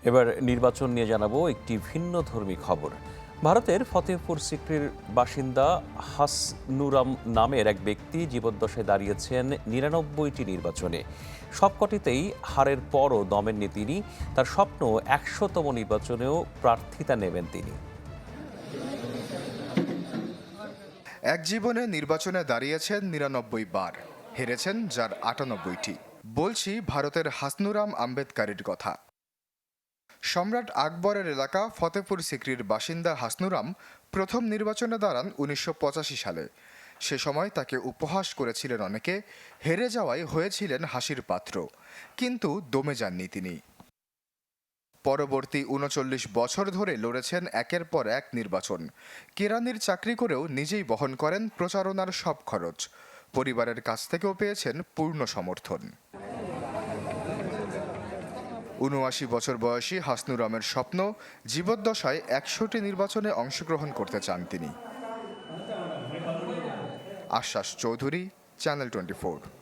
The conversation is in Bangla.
এবার নির্বাচন নিয়ে জানাবো একটি ভিন্নধর্মী খবর। ভারতের ফতেহপুর সিক্রির বাসিন্দা হাসনুরাম নামের এক ব্যক্তি জীবদ্দশায় দাঁড়িয়েছেন ৯৯টি নির্বাচনে। সবকটিতেই হারের পরও দমেননি তিনি। তার স্বপ্ন ১০০তম নির্বাচনেও প্রার্থিতা নেবেন তিনি। এক জীবনে নির্বাচনে দাঁড়িয়েছেন ৯৯ বার, হেরেছেন যার ৯৮টি। বলছি ভারতের হাসনুরাম আম্বেদকারের কথা। সম্রাট আকবরের এলাকা ফতেপুর সিক্রির বাসিন্দা হাসনুরাম প্রথম নির্বাচনে দাঁড়ান ১৯৮৫ সালে। সে সময় তাকে উপহাস করেছিলেন অনেকে, হেরে যাওয়ায় হয়েছিলেন হাসির পাত্র, কিন্তু দমে যাননি তিনি। পরবর্তী ৩৯ বছর ধরে লড়েছেন একের পর এক নির্বাচন। কেরানির চাকরি করেও নিজেই বহন করেন প্রচারণার সব খরচ। পরিবারের কাছ থেকেও পেয়েছেন পূর্ণ সমর্থন। ৭৯ বছর বয়সী হাসনুরামের স্বপ্ন, জীবদ্দশায় ১০০টি নির্বাচনে অংশগ্রহণ করতে চান তিনি। আশ্বাস চৌধুরী, চ্যানেল 24।